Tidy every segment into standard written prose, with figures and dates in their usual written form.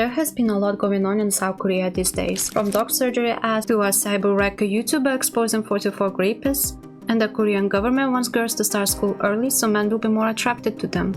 There has been a lot going on in South Korea these days, from dog surgery ads to a cyber wrecker YouTuber exposing 44 rapists, and the Korean government wants girls to start school early so men will be more attracted to them.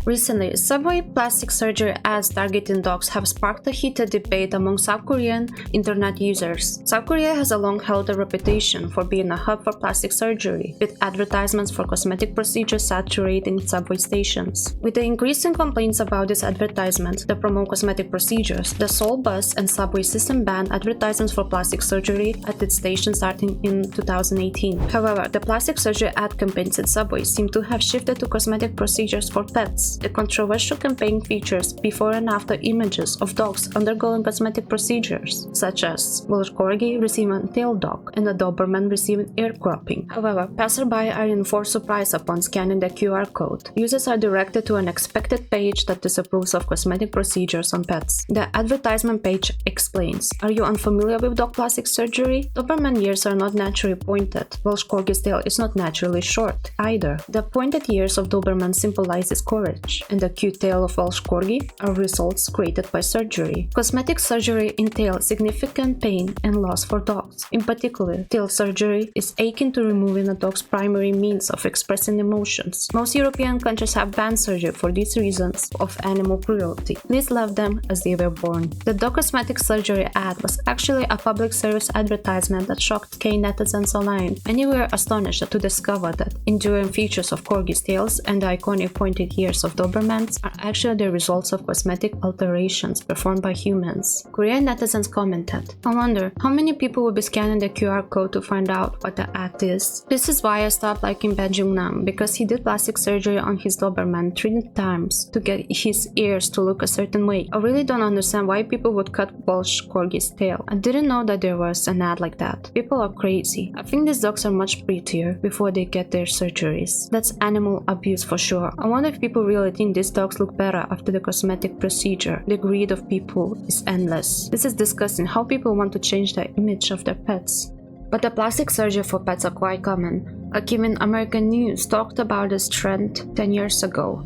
Recently, subway plastic surgery ads targeting dogs have sparked a heated debate among South Korean internet users. South Korea has a long held a reputation for being a hub for plastic surgery, with advertisements for cosmetic procedures saturating subway stations. With the increasing complaints about these advertisements that promote cosmetic procedures, the Seoul bus and subway system banned advertisements for plastic surgery at its stations starting in 2018. However, the plastic surgery ad campaigns at subways seem to have shifted to cosmetic procedures for pets. The controversial campaign features before and after images of dogs undergoing cosmetic procedures, such as Welsh Corgi receiving tail dog and a Doberman receiving ear cropping. However, passerby are in for surprise upon scanning the QR code. Users are directed to an expected page that disapproves of cosmetic procedures on pets. The advertisement page explains, "Are you unfamiliar with dog plastic surgery? Doberman ears are not naturally pointed. Welsh Corgi's tail is not naturally short either. The pointed ears of Doberman symbolizes courage, and the cute tail of Welsh Corgi are results created by surgery. Cosmetic surgery entails significant pain and loss for dogs. In particular, tail surgery is akin to removing a dog's primary means of expressing emotions. Most European countries have banned surgery for these reasons of animal cruelty. Please love them as they were born." The dog cosmetic surgery ad was actually a public service advertisement that shocked K netizens online. Many were astonished to discover that enduring features of Corgi's tails and the iconic pointed ears of Dobermans are actually the results of cosmetic alterations performed by humans. Korean netizens commented, "I wonder how many people will be scanning the QR code to find out what the ad is. This is why I stopped liking Bae Jung-nam, because he did plastic surgery on his Doberman 3 times to get his ears to look a certain way. I really don't understand why people would cut Welsh Corgi's tail. I didn't know that there was an ad like that. People are crazy. I think these dogs are much prettier before they get their surgeries. That's animal abuse for sure. I wonder if people really think these dogs look better after the cosmetic procedure. The greed of people is endless. This is disgusting how people want to change the image of their pets." But the plastic surgery for pets are quite common. Even American News talked about this trend 10 years ago.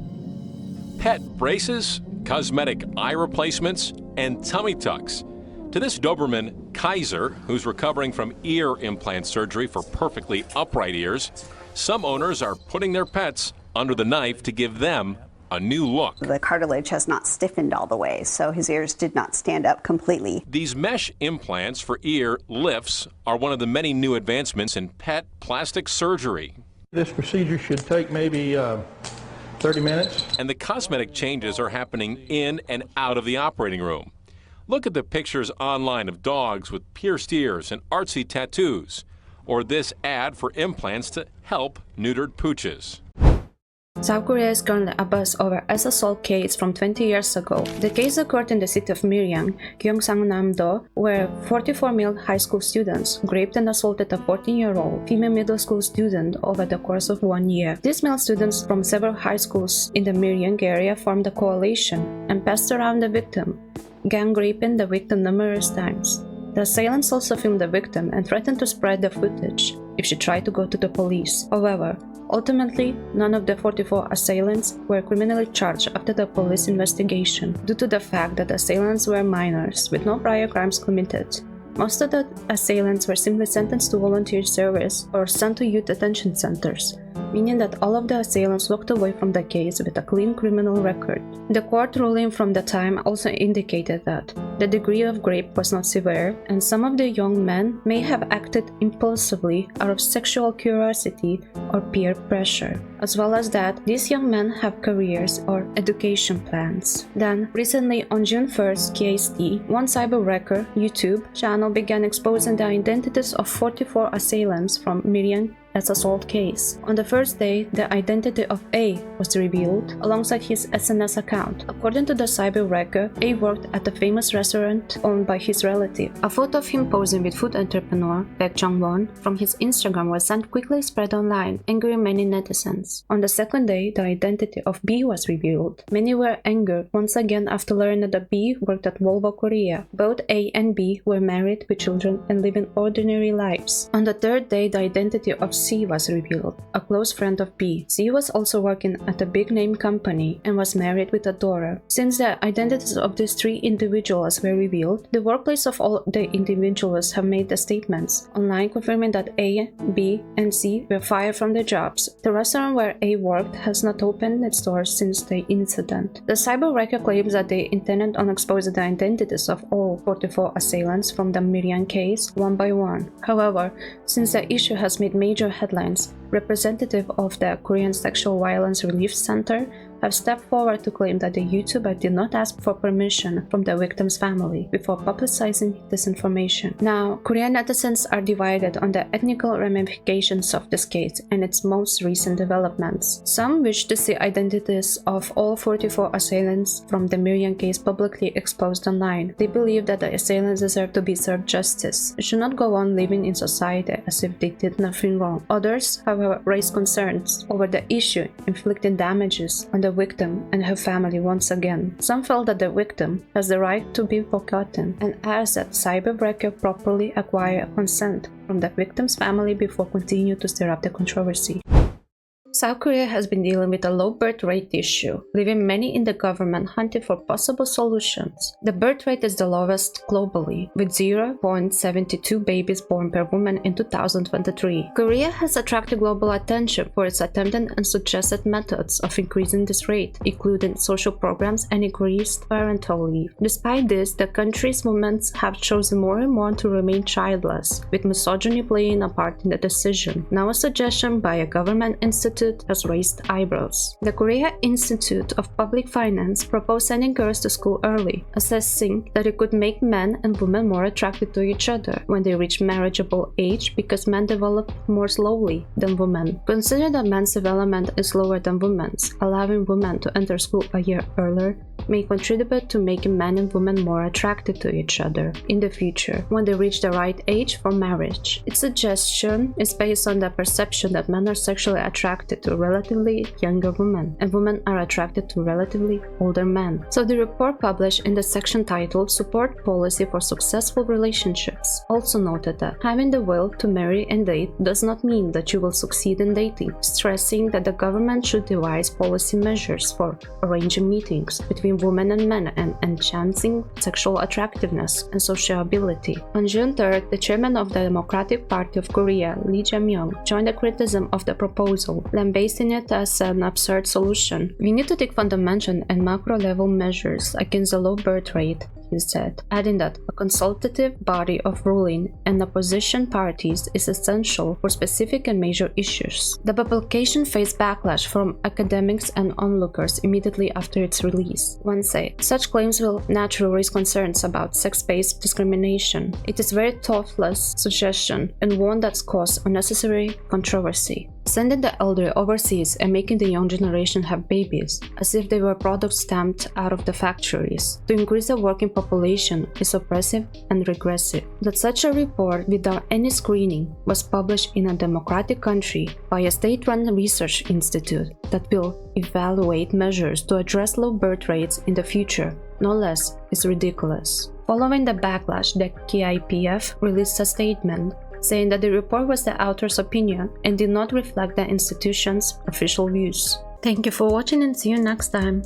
Pet braces, cosmetic eye replacements, and tummy tucks. To this Doberman, Kaiser, who's recovering from ear implant surgery for perfectly upright ears, some owners are putting their pets under the knife to give them a new look. The cartilage has not stiffened all the way, so his ears did not stand up completely. These mesh implants for ear lifts are one of the many new advancements in pet plastic surgery. This procedure should take maybe 30 minutes. And the cosmetic changes are happening in and out of the operating room. Look at the pictures online of dogs with pierced ears and artsy tattoos, or this ad for implants to help neutered pooches. South Korea is currently abuzz over an assault case from 20 years ago. The case occurred in the city of Miryang, Gyeongsangnam-do, where 44 male high school students raped and assaulted a 14-year-old female middle school student over the course of 1 year. These male students from several high schools in the Miryang area formed a coalition and passed around the victim, gang raping the victim numerous times. The assailants also filmed the victim and threatened to spread the footage if she tried to go to the police. However, ultimately, none of the 44 assailants were criminally charged after the police investigation, due to the fact that the assailants were minors with no prior crimes committed. Most of the assailants were simply sentenced to volunteer service or sent to youth detention centers, meaning that all of the assailants walked away from the case with a clean criminal record. The court ruling from the time also indicated that the degree of rape was not severe, and some of the young men may have acted impulsively out of sexual curiosity or peer pressure, as well as that these young men have careers or education plans. Then, recently on June 1st, KST, one cyber wrecker YouTube channel began exposing the identities of 44 assailants from Miryang assault case. On the first day, the identity of A was revealed alongside his SNS account. According to the cyber wrecker, A worked at a famous restaurant owned by his relative. A photo of him posing with food entrepreneur Baek Jung-won from his Instagram was sent quickly spread online, angering many netizens. On the second day, the identity of B was revealed. Many were angered once again after learning that B worked at Volvo Korea. Both A and B were married with children and living ordinary lives. On the third day, the identity of C C was revealed, a close friend of B. C was also working at a big-name company and was married with a daughter. Since the identities of these three individuals were revealed, the workplace of all the individuals have made the statements online confirming that A, B, and C were fired from their jobs. The restaurant where A worked has not opened its doors since the incident. The cyber wrecker claims that they intended on exposing the identities of all 44 assailants from the Miryang case one by one. However, since the issue has made major headlines, representative of the Korean Sexual Violence Relief Center have stepped forward to claim that the YouTuber did not ask for permission from the victim's family before publicizing this information. Now, Korean netizens are divided on the ethnical ramifications of this case and its most recent developments. Some wish to see identities of all 44 assailants from the Miryang case publicly exposed online. They believe that the assailants deserve to be served justice and should not go on living in society as if they did nothing wrong. Others, however, raise concerns over the issue, inflicting damages on the victim and her family once again. Some felt that the victim has the right to be forgotten and ask that cyberbreaker properly acquire consent from the victim's family before continue to stir up the controversy. South Korea has been dealing with a low birth rate issue, leaving many in the government hunting for possible solutions. The birth rate is the lowest globally, with 0.72 babies born per woman in 2023. Korea has attracted global attention for its attempted and suggested methods of increasing this rate, including social programs and increased parental leave. Despite this, the country's women have chosen more and more to remain childless, with misogyny playing a part in the decision. Now a suggestion by a government institute has raised eyebrows. The Korea Institute of Public Finance proposed sending girls to school early, assessing that it could make men and women more attracted to each other when they reach marriageable age because men develop more slowly than women. Consider that men's development is slower than women's. Allowing women to enter school a year earlier may contribute to making men and women more attracted to each other in the future when they reach the right age for marriage. Its suggestion is based on the perception that men are sexually attracted to relatively younger women and women are attracted to relatively older men. So the report published in the section titled Support Policy for Successful Relationships also noted that having the will to marry and date does not mean that you will succeed in dating, stressing that the government should devise policy measures for arranging meetings between women and men and enhancing sexual attractiveness and sociability. On June 3rd, the chairman of the Democratic Party of Korea, Lee Jae-myung, joined the criticism of the proposal, lambasting it as an absurd solution. We need to take fundamental and macro-level measures against the low birth rate, he said, adding that a consultative body of ruling and opposition parties is essential for specific and major issues. The publication faced backlash from academics and onlookers immediately after its release. One said, such claims will naturally raise concerns about sex-based discrimination. It is a very thoughtless suggestion and one that's caused unnecessary controversy. Sending the elderly overseas and making the young generation have babies, as if they were products stamped out of the factories, to increase the working population is oppressive and regressive. That such a report, without any screening, was published in a democratic country by a state-run research institute that will evaluate measures to address low birth rates in the future, no less, is ridiculous. Following the backlash, the KIPF released a statement saying that the report was the author's opinion and did not reflect the institution's official views. Thank you for watching and see you next time.